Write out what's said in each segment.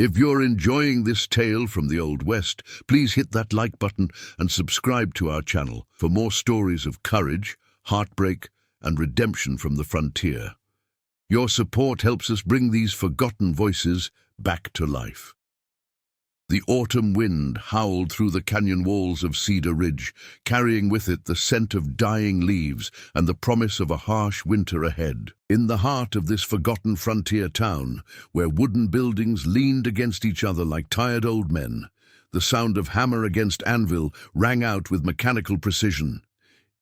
If you're enjoying this tale from the Old West, please hit that like button and subscribe to our channel for more stories of courage, heartbreak, and redemption from the frontier. Your support helps us bring these forgotten voices back to life. The autumn wind howled through the canyon walls of Cedar Ridge, carrying with it the scent of dying leaves and the promise of a harsh winter ahead. In the heart of this forgotten frontier town, where wooden buildings leaned against each other like tired old men, the sound of hammer against anvil rang out with mechanical precision.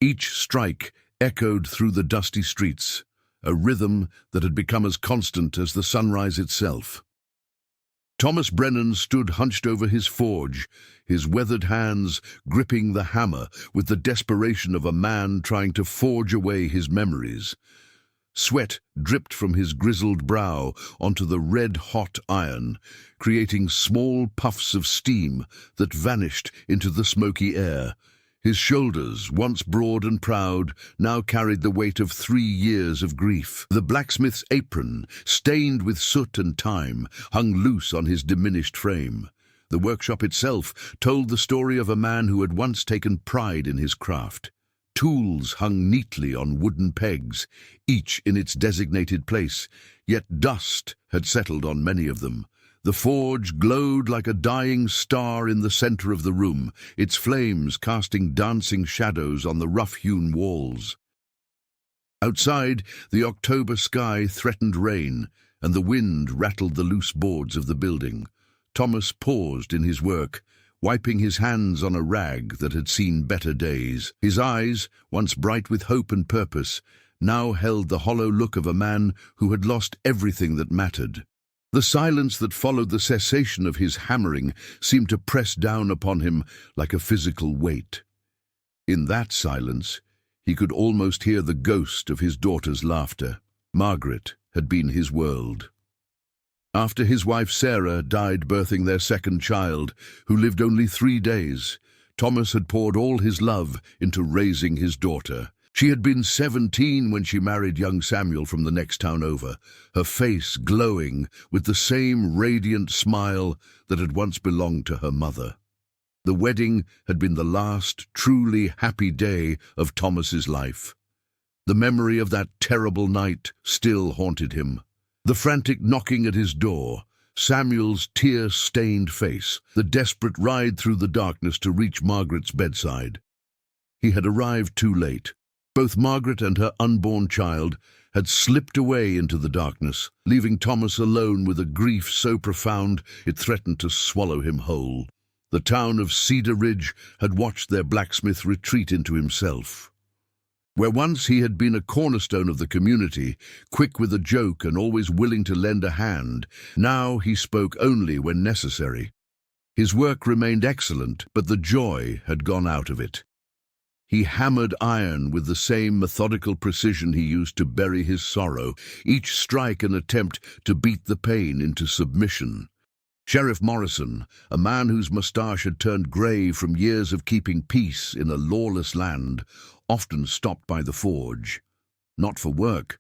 Each strike echoed through the dusty streets, a rhythm that had become as constant as the sunrise itself. Thomas Brennan stood hunched over his forge, his weathered hands gripping the hammer with the desperation of a man trying to forge away his memories. Sweat dripped from his grizzled brow onto the red-hot iron, creating small puffs of steam that vanished into the smoky air. His shoulders, once broad and proud, now carried the weight of 3 years of grief. The blacksmith's apron, stained with soot and time, hung loose on his diminished frame. The workshop itself told the story of a man who had once taken pride in his craft. Tools hung neatly on wooden pegs, each in its designated place, yet dust had settled on many of them. The forge glowed like a dying star in the center of the room, its flames casting dancing shadows on the rough-hewn walls. Outside, the October sky threatened rain, and the wind rattled the loose boards of the building. Thomas paused in his work, wiping his hands on a rag that had seen better days. His eyes, once bright with hope and purpose, now held the hollow look of a man who had lost everything that mattered. The silence that followed the cessation of his hammering seemed to press down upon him like a physical weight. In that silence, he could almost hear the ghost of his daughter's laughter. Margaret had been his world. After his wife Sarah died birthing their second child, who lived only 3 days, Thomas had poured all his love into raising his daughter. She had been 17 when she married young Samuel from the next town over, her face glowing with the same radiant smile that had once belonged to her mother. The wedding had been the last truly happy day of Thomas's life. The memory of that terrible night still haunted him. The frantic knocking at his door, Samuel's tear-stained face, the desperate ride through the darkness to reach Margaret's bedside. He had arrived too late. Both Margaret and her unborn child had slipped away into the darkness, leaving Thomas alone with a grief so profound it threatened to swallow him whole. The town of Cedar Ridge had watched their blacksmith retreat into himself. Where once he had been a cornerstone of the community, quick with a joke and always willing to lend a hand, now he spoke only when necessary. His work remained excellent, but the joy had gone out of it. He hammered iron with the same methodical precision he used to bury his sorrow, each strike an attempt to beat the pain into submission. Sheriff Morrison, a man whose moustache had turned grey from years of keeping peace in a lawless land, often stopped by the forge, not for work,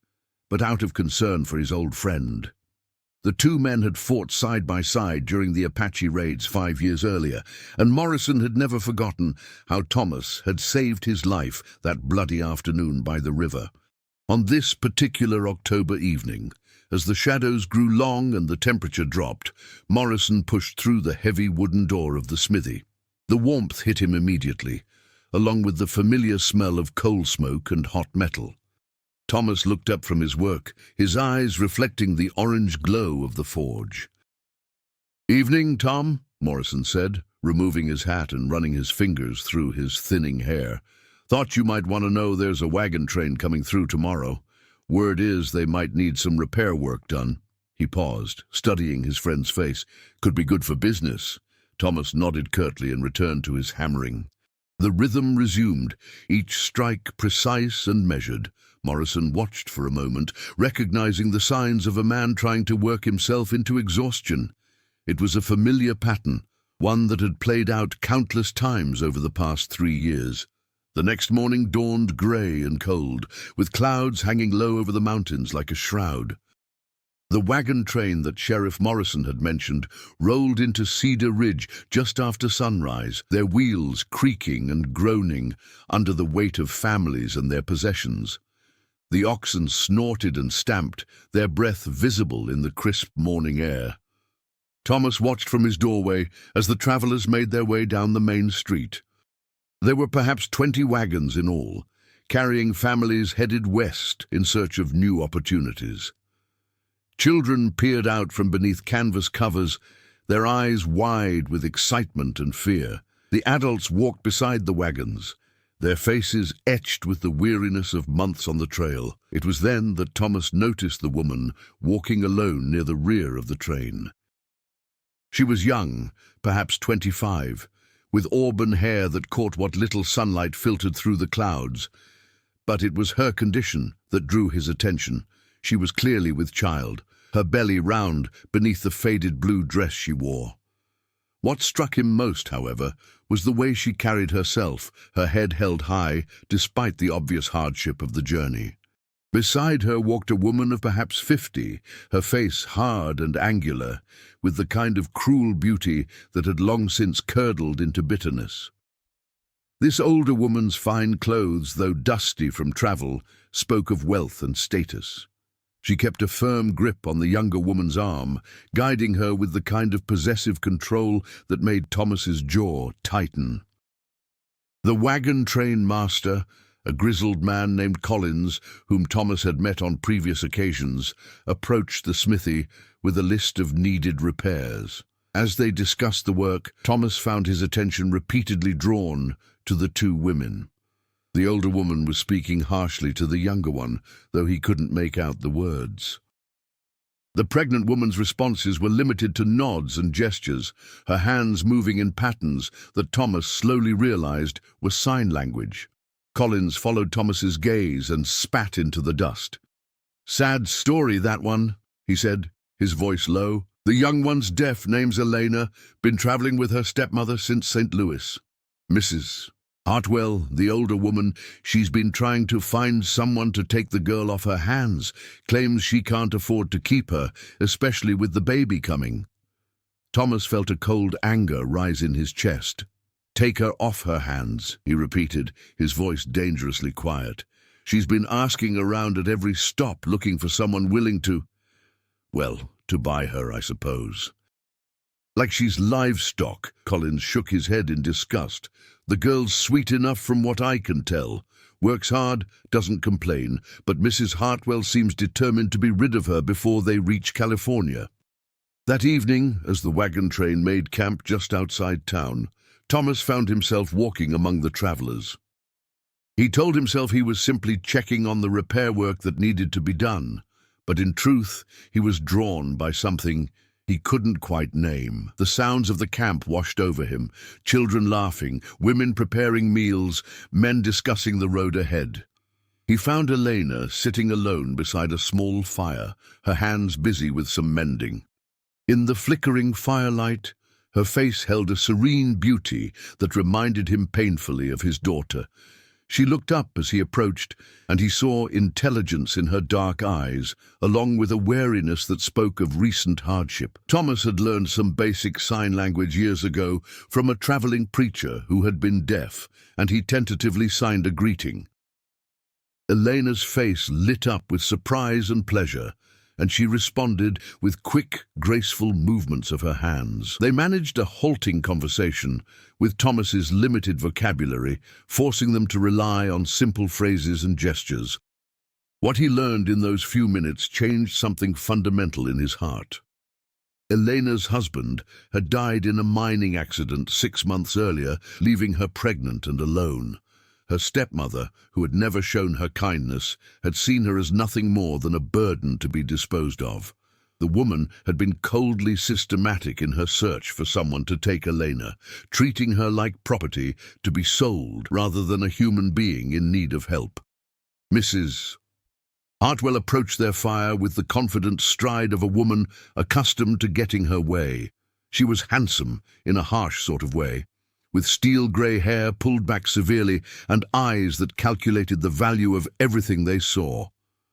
but out of concern for his old friend. The two men had fought side by side during the Apache raids 5 years earlier, and Morrison had never forgotten how Thomas had saved his life that bloody afternoon by the river. On this particular October evening, as the shadows grew long and the temperature dropped, Morrison pushed through the heavy wooden door of the smithy. The warmth hit him immediately, along with the familiar smell of coal smoke and hot metal. Thomas looked up from his work, his eyes reflecting the orange glow of the forge. "Evening, Tom," Morrison said, removing his hat and running his fingers through his thinning hair. "Thought you might want to know there's a wagon train coming through tomorrow. Word is they might need some repair work done." He paused, studying his friend's face. "Could be good for business." Thomas nodded curtly and returned to his hammering. The rhythm resumed, each strike precise and measured. Morrison watched for a moment, recognizing the signs of a man trying to work himself into exhaustion. It was a familiar pattern, one that had played out countless times over the past 3 years. The next morning dawned grey and cold, with clouds hanging low over the mountains like a shroud. The wagon train that Sheriff Morrison had mentioned rolled into Cedar Ridge just after sunrise, their wheels creaking and groaning under the weight of families and their possessions. The oxen snorted and stamped, their breath visible in the crisp morning air. Thomas watched from his doorway as the travelers made their way down the main street. There were perhaps 20 wagons in all, carrying families headed west in search of new opportunities. Children peered out from beneath canvas covers, their eyes wide with excitement and fear. The adults walked beside the wagons, their faces etched with the weariness of months on the trail. It was then that Thomas noticed the woman walking alone near the rear of the train. She was young, perhaps 25, with auburn hair that caught what little sunlight filtered through the clouds. But it was her condition that drew his attention. She was clearly with child, her belly round beneath the faded blue dress she wore. What struck him most, however, was the way she carried herself, her head held high despite the obvious hardship of the journey. Beside her walked a woman of perhaps 50, her face hard and angular, with the kind of cruel beauty that had long since curdled into bitterness. This older woman's fine clothes, though dusty from travel, spoke of wealth and status. She kept a firm grip on the younger woman's arm, guiding her with the kind of possessive control that made Thomas's jaw tighten. The wagon train master, a grizzled man named Collins, whom Thomas had met on previous occasions, approached the smithy with a list of needed repairs. As they discussed the work, Thomas found his attention repeatedly drawn to the two women. The older woman was speaking harshly to the younger one, though he couldn't make out the words. The pregnant woman's responses were limited to nods and gestures, her hands moving in patterns that Thomas slowly realized were sign language. Collins followed Thomas's gaze and spat into the dust. "Sad story, that one," he said, his voice low. "The young one's deaf, name's Elena, been traveling with her stepmother since St. Louis. Mrs. Hartwell, the older woman, she's been trying to find someone to take the girl off her hands, claims she can't afford to keep her, especially with the baby coming." Thomas felt a cold anger rise in his chest. "Take her off her hands," he repeated, his voice dangerously quiet. "She's been asking around at every stop looking for someone willing to, well, to buy her, I suppose." "Like she's livestock," Collins shook his head in disgust. "The girl's sweet enough from what I can tell. Works hard, doesn't complain, but Mrs. Hartwell seems determined to be rid of her before they reach California." That evening, as the wagon train made camp just outside town, Thomas found himself walking among the travelers. He told himself he was simply checking on the repair work that needed to be done, but in truth, he was drawn by something he couldn't quite name. The sounds of the camp washed over him, children laughing, women preparing meals, men discussing the road ahead. He found Elena sitting alone beside a small fire, her hands busy with some mending. In the flickering firelight, her face held a serene beauty that reminded him painfully of his daughter. She looked up as he approached, and he saw intelligence in her dark eyes, along with a wariness that spoke of recent hardship. Thomas had learned some basic sign language years ago from a traveling preacher who had been deaf, and he tentatively signed a greeting. Elena's face lit up with surprise and pleasure, and she responded with quick, graceful movements of her hands. They managed a halting conversation, with Thomas's limited vocabulary, forcing them to rely on simple phrases and gestures. What he learned in those few minutes changed something fundamental in his heart. Elena's husband had died in a mining accident 6 months earlier, leaving her pregnant and alone. Her stepmother, who had never shown her kindness, had seen her as nothing more than a burden to be disposed of. The woman had been coldly systematic in her search for someone to take Elena, treating her like property to be sold rather than a human being in need of help. Mrs. Hartwell approached their fire with the confident stride of a woman accustomed to getting her way. She was handsome in a harsh sort of way, with steel-grey hair pulled back severely and eyes that calculated the value of everything they saw.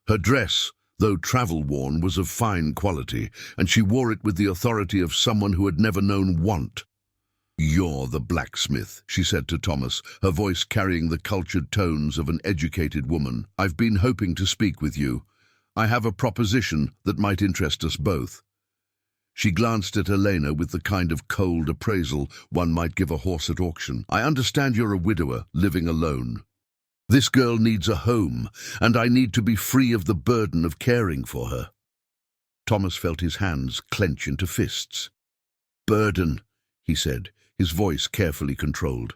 Her dress, though travel-worn, was of fine quality, and she wore it with the authority of someone who had never known want. "You're the blacksmith," she said to Thomas, her voice carrying the cultured tones of an educated woman. "I've been hoping to speak with you. I have a proposition that might interest us both." She glanced at Elena with the kind of cold appraisal one might give a horse at auction. "I understand you're a widower, living alone. This girl needs a home, and I need to be free of the burden of caring for her." Thomas felt his hands clench into fists. "Burden," he said, his voice carefully controlled.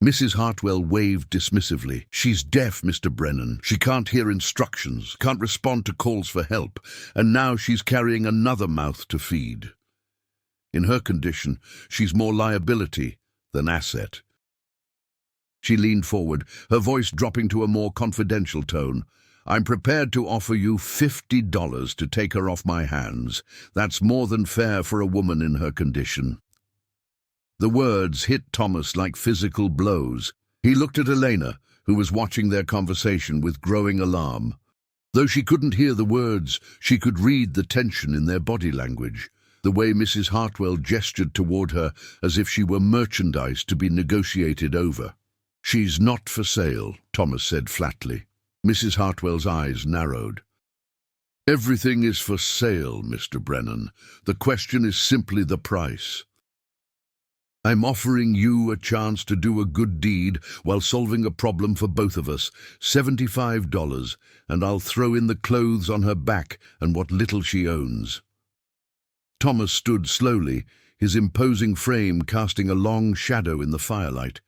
Mrs. Hartwell waved dismissively. "She's deaf, Mr. Brennan. She can't hear instructions, can't respond to calls for help, and now she's carrying another mouth to feed. In her condition, she's more liability than asset." She leaned forward, her voice dropping to a more confidential tone. "I'm prepared to offer you $50 to take her off my hands. That's more than fair for a woman in her condition." The words hit Thomas like physical blows. He looked at Elena, who was watching their conversation with growing alarm. Though she couldn't hear the words, she could read the tension in their body language, the way Mrs. Hartwell gestured toward her as if she were merchandise to be negotiated over. "She's not for sale," Thomas said flatly. Mrs. Hartwell's eyes narrowed. "Everything is for sale, Mr. Brennan. The question is simply the price. I'm offering you a chance to do a good deed while solving a problem for both of us. $75, and I'll throw in the clothes on her back and what little she owns." Thomas stood slowly, his imposing frame casting a long shadow in the firelight.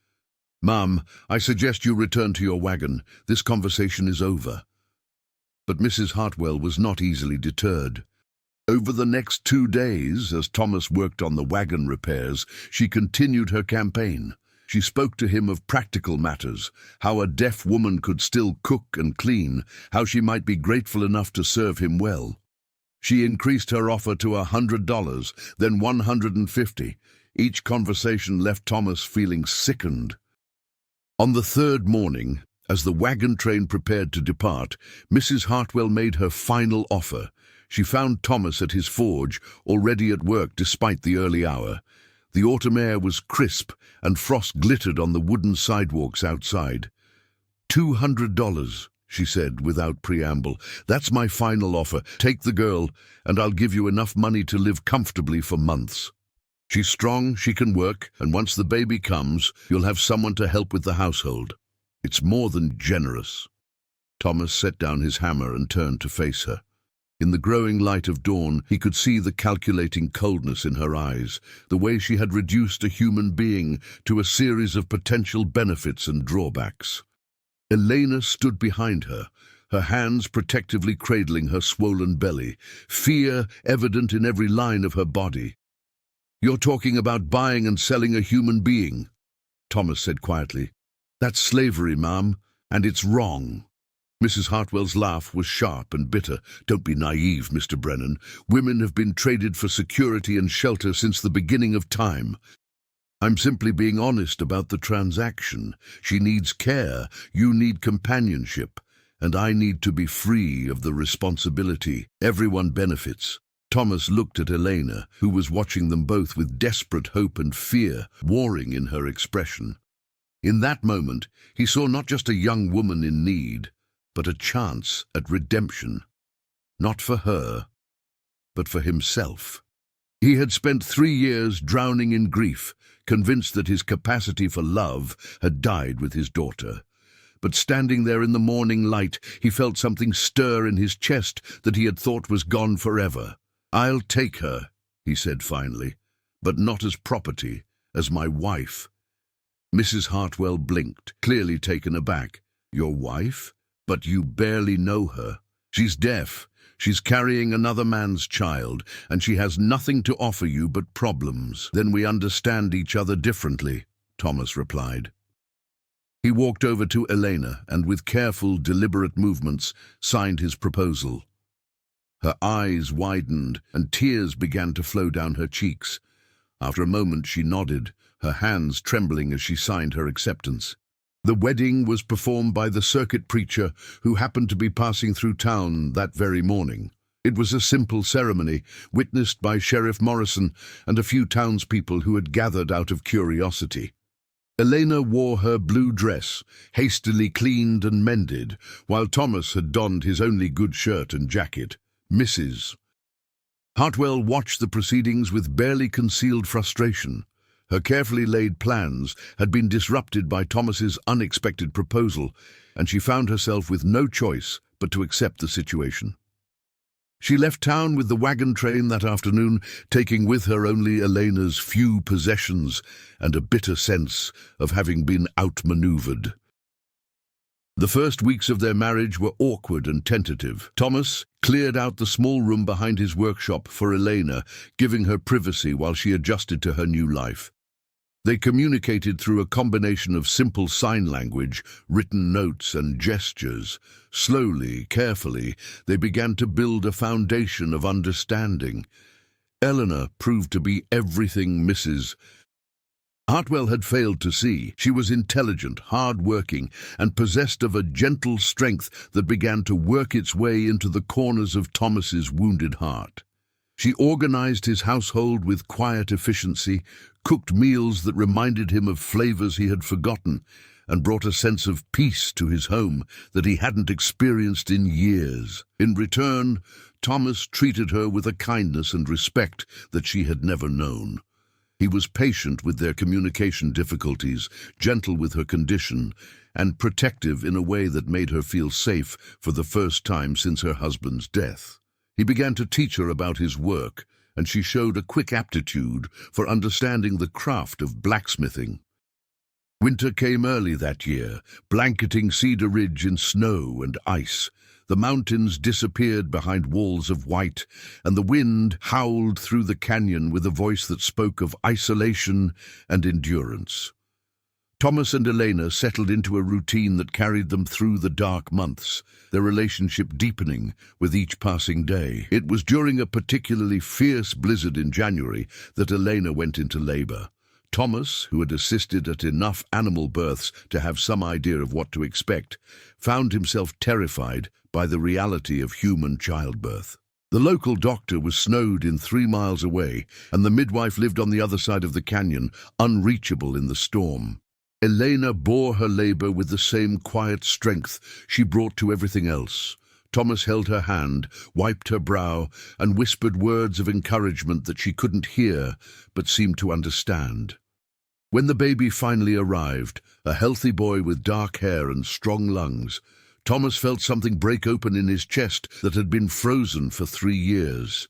"Ma'am, I suggest you return to your wagon. This conversation is over." But Mrs. Hartwell was not easily deterred. Over the next 2 days, as Thomas worked on the wagon repairs, she continued her campaign. She spoke to him of practical matters, how a deaf woman could still cook and clean, how she might be grateful enough to serve him well. She increased her offer to $100, then $150. Each conversation left Thomas feeling sickened. On the third morning, as the wagon train prepared to depart, Mrs. Hartwell made her final offer. She found Thomas at his forge, already at work despite the early hour. The autumn air was crisp, and frost glittered on the wooden sidewalks outside. $200, she said without preamble. "That's my final offer. Take the girl, and I'll give you enough money to live comfortably for months. She's strong, she can work, and once the baby comes, you'll have someone to help with the household. It's more than generous." Thomas set down his hammer and turned to face her. In the growing light of dawn, he could see the calculating coldness in her eyes, the way she had reduced a human being to a series of potential benefits and drawbacks. Elena stood behind her, her hands protectively cradling her swollen belly, fear evident in every line of her body. "You're talking about buying and selling a human being," Thomas said quietly. "That's slavery, ma'am, and it's wrong." Mrs. Hartwell's laugh was sharp and bitter. "Don't be naive, Mr. Brennan. Women have been traded for security and shelter since the beginning of time. I'm simply being honest about the transaction. She needs care, you need companionship, and I need to be free of the responsibility. Everyone benefits." Thomas looked at Elena, who was watching them both with desperate hope and fear warring in her expression. In that moment, he saw not just a young woman in need, but a chance at redemption. Not for her, but for himself. He had spent 3 years drowning in grief, convinced that his capacity for love had died with his daughter. But standing there in the morning light, he felt something stir in his chest that he had thought was gone forever. "I'll take her," he said finally, "but not as property, as my wife." Mrs. Hartwell blinked, clearly taken aback. "Your wife? But you barely know her. She's deaf, she's carrying another man's child, and she has nothing to offer you but problems." "Then we understand each other differently," Thomas replied. He walked over to Elena and with careful, deliberate movements signed his proposal. Her eyes widened and tears began to flow down her cheeks. After a moment she nodded, her hands trembling as she signed her acceptance. The wedding was performed by the circuit preacher who happened to be passing through town that very morning. It was a simple ceremony, witnessed by Sheriff Morrison and a few townspeople who had gathered out of curiosity. Elena wore her blue dress, hastily cleaned and mended, while Thomas had donned his only good shirt and jacket. Mrs. Hartwell watched the proceedings with barely concealed frustration. Her carefully laid plans had been disrupted by Thomas's unexpected proposal, and she found herself with no choice but to accept the situation. She left town with the wagon train that afternoon, taking with her only Elena's few possessions and a bitter sense of having been outmaneuvered. The first weeks of their marriage were awkward and tentative. Thomas cleared out the small room behind his workshop for Elena, giving her privacy while she adjusted to her new life. They communicated through a combination of simple sign language, written notes, and gestures. Slowly, carefully, they began to build a foundation of understanding. Eleanor proved to be everything Mrs. Hartwell had failed to see. She was intelligent, hard-working, and possessed of a gentle strength that began to work its way into the corners of Thomas's wounded heart. She organized his household with quiet efficiency, cooked meals that reminded him of flavors he had forgotten, and brought a sense of peace to his home that he hadn't experienced in years. In return, Thomas treated her with a kindness and respect that she had never known. He was patient with their communication difficulties, gentle with her condition, and protective in a way that made her feel safe for the first time since her husband's death. He began to teach her about his work, and she showed a quick aptitude for understanding the craft of blacksmithing. Winter came early that year, blanketing Cedar Ridge in snow and ice. The mountains disappeared behind walls of white, and the wind howled through the canyon with a voice that spoke of isolation and endurance. Thomas and Elena settled into a routine that carried them through the dark months, their relationship deepening with each passing day. It was during a particularly fierce blizzard in January that Elena went into labor. Thomas, who had assisted at enough animal births to have some idea of what to expect, found himself terrified by the reality of human childbirth. The local doctor was snowed in 3 miles away, and the midwife lived on the other side of the canyon, unreachable in the storm. Elena bore her labor with the same quiet strength she brought to everything else. Thomas held her hand, wiped her brow, and whispered words of encouragement that she couldn't hear, but seemed to understand. When the baby finally arrived, a healthy boy with dark hair and strong lungs, Thomas felt something break open in his chest that had been frozen for 3 years.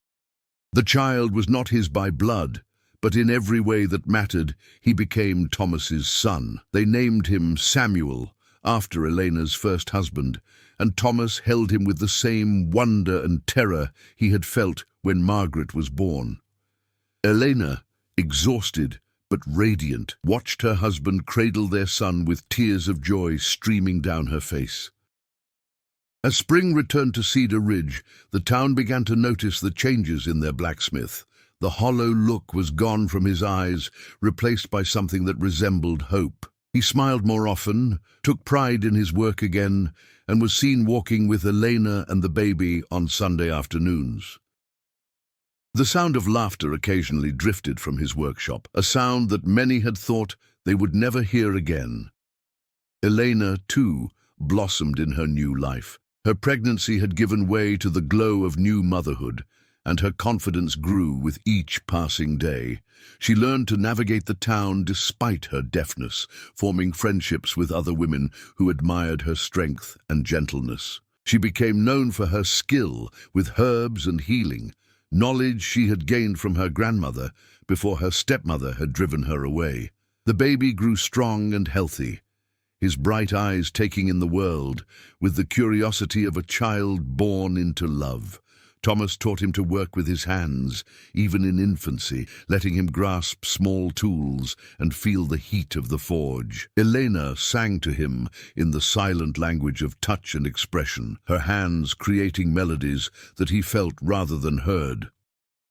The child was not his by blood, but in every way that mattered, he became Thomas's son. They named him Samuel, after Elena's first husband, and Thomas held him with the same wonder and terror he had felt when Margaret was born. Elena, exhausted but radiant, watched her husband cradle their son with tears of joy streaming down her face. As spring returned to Cedar Ridge, the town began to notice the changes in their blacksmith. The hollow look was gone from his eyes, replaced by something that resembled hope. He smiled more often, took pride in his work again, and was seen walking with Elena and the baby on Sunday afternoons. The sound of laughter occasionally drifted from his workshop, a sound that many had thought they would never hear again. Elena, too, blossomed in her new life. Her pregnancy had given way to the glow of new motherhood, and her confidence grew with each passing day. She learned to navigate the town despite her deafness, forming friendships with other women who admired her strength and gentleness. She became known for her skill with herbs and healing, knowledge she had gained from her grandmother before her stepmother had driven her away. The baby grew strong and healthy, his bright eyes taking in the world with the curiosity of a child born into love. Thomas taught him to work with his hands, even in infancy, letting him grasp small tools and feel the heat of the forge. Elena sang to him in the silent language of touch and expression, her hands creating melodies that he felt rather than heard.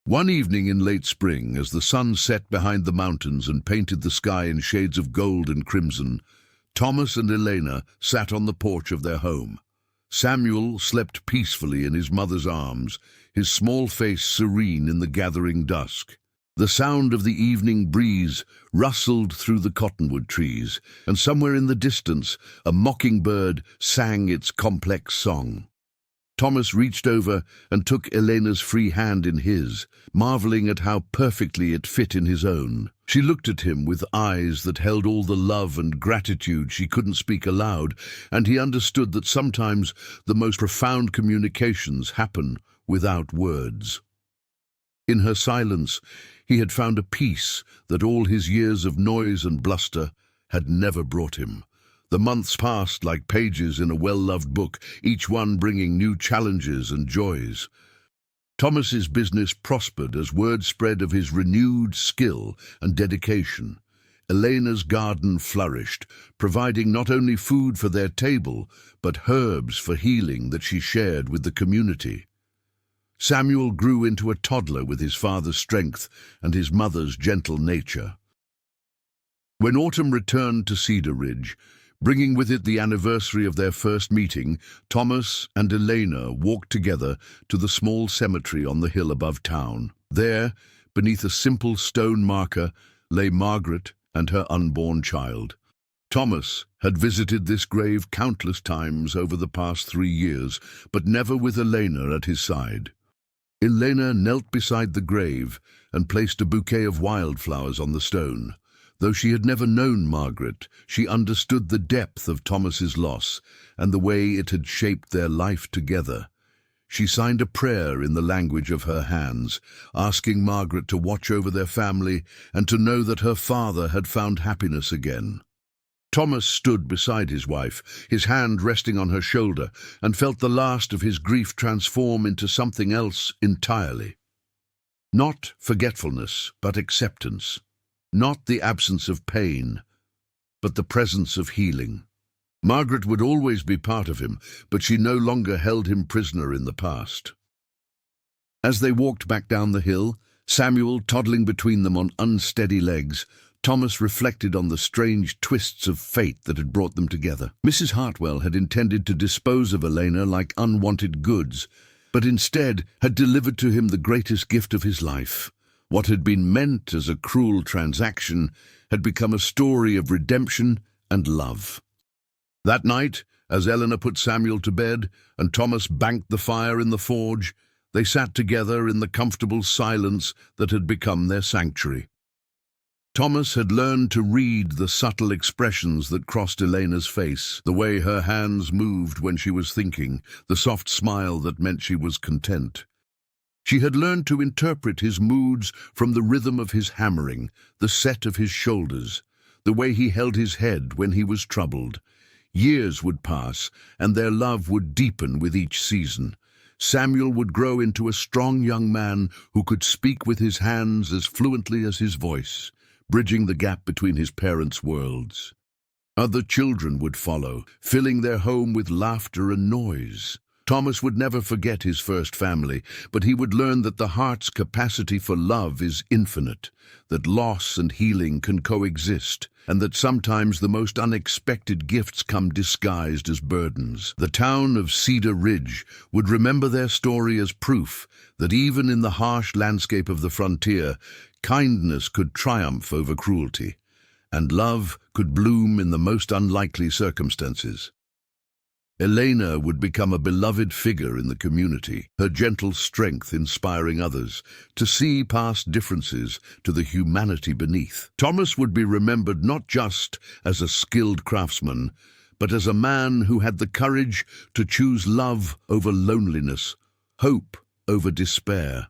One evening in late spring, as the sun set behind the mountains and painted the sky in shades of gold and crimson, Thomas and Elena sat on the porch of their home. Samuel slept peacefully in his mother's arms, his small face serene in the gathering dusk. The sound of the evening breeze rustled through the cottonwood trees, and somewhere in the distance a mockingbird sang its complex song. Thomas reached over and took Elena's free hand in his, marveling at how perfectly it fit in his own. She looked at him with eyes that held all the love and gratitude she couldn't speak aloud, and he understood that sometimes the most profound communications happen without words. In her silence, he had found a peace that all his years of noise and bluster had never brought him. The months passed like pages in a well-loved book, each one bringing new challenges and joys. Thomas's business prospered as word spread of his renewed skill and dedication. Elena's garden flourished, providing not only food for their table, but herbs for healing that she shared with the community. Samuel grew into a toddler with his father's strength and his mother's gentle nature. When autumn returned to Cedar Ridge, bringing with it the anniversary of their first meeting, Thomas and Elena walked together to the small cemetery on the hill above town. There, beneath a simple stone marker, lay Margaret and her unborn child. Thomas had visited this grave countless times over the past 3 years, but never with Elena at his side. Elena knelt beside the grave and placed a bouquet of wildflowers on the stone. Though she had never known Margaret, she understood the depth of Thomas's loss and the way it had shaped their life together. She signed a prayer in the language of her hands, asking Margaret to watch over their family and to know that her father had found happiness again. Thomas stood beside his wife, his hand resting on her shoulder, and felt the last of his grief transform into something else entirely. Not forgetfulness, but acceptance. Not the absence of pain, but the presence of healing. Margaret would always be part of him, but she no longer held him prisoner in the past. As they walked back down the hill, Samuel toddling between them on unsteady legs, Thomas reflected on the strange twists of fate that had brought them together. Mrs. Hartwell had intended to dispose of Elena like unwanted goods, but instead had delivered to him the greatest gift of his life. What had been meant as a cruel transaction had become a story of redemption and love. That night, as Eleanor put Samuel to bed and Thomas banked the fire in the forge, they sat together in the comfortable silence that had become their sanctuary. Thomas had learned to read the subtle expressions that crossed Elena's face, the way her hands moved when she was thinking, the soft smile that meant she was content. She had learned to interpret his moods from the rhythm of his hammering, the set of his shoulders, the way he held his head when he was troubled. Years would pass, and their love would deepen with each season. Samuel would grow into a strong young man who could speak with his hands as fluently as his voice, bridging the gap between his parents' worlds. Other children would follow, filling their home with laughter and noise. Thomas would never forget his first family, but he would learn that the heart's capacity for love is infinite, that loss and healing can coexist, and that sometimes the most unexpected gifts come disguised as burdens. The town of Cedar Ridge would remember their story as proof that even in the harsh landscape of the frontier, kindness could triumph over cruelty, and love could bloom in the most unlikely circumstances. Elena would become a beloved figure in the community, her gentle strength inspiring others to see past differences to the humanity beneath. Thomas would be remembered not just as a skilled craftsman, but as a man who had the courage to choose love over loneliness, hope over despair.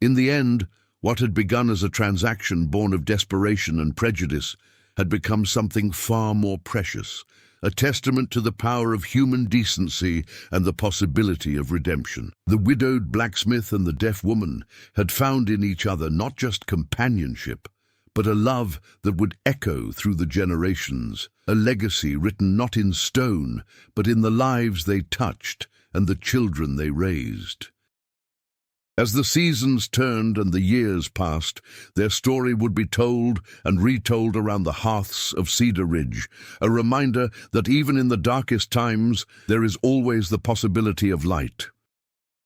In the end, what had begun as a transaction born of desperation and prejudice had become something far more precious, a testament to the power of human decency and the possibility of redemption. The widowed blacksmith and the deaf woman had found in each other not just companionship, but a love that would echo through the generations, a legacy written not in stone, but in the lives they touched and the children they raised. As the seasons turned and the years passed, their story would be told and retold around the hearths of Cedar Ridge, a reminder that even in the darkest times, there is always the possibility of light.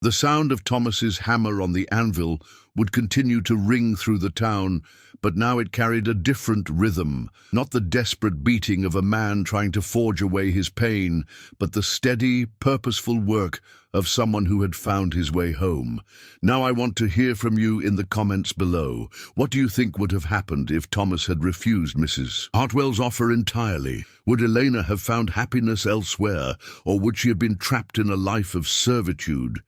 The sound of Thomas's hammer on the anvil would continue to ring through the town, but now it carried a different rhythm, not the desperate beating of a man trying to forge away his pain, but the steady, purposeful work of someone who had found his way home. Now I want to hear from you in the comments below. What do you think would have happened if Thomas had refused Mrs. Hartwell's offer entirely? Would Elena have found happiness elsewhere, or would she have been trapped in a life of servitude?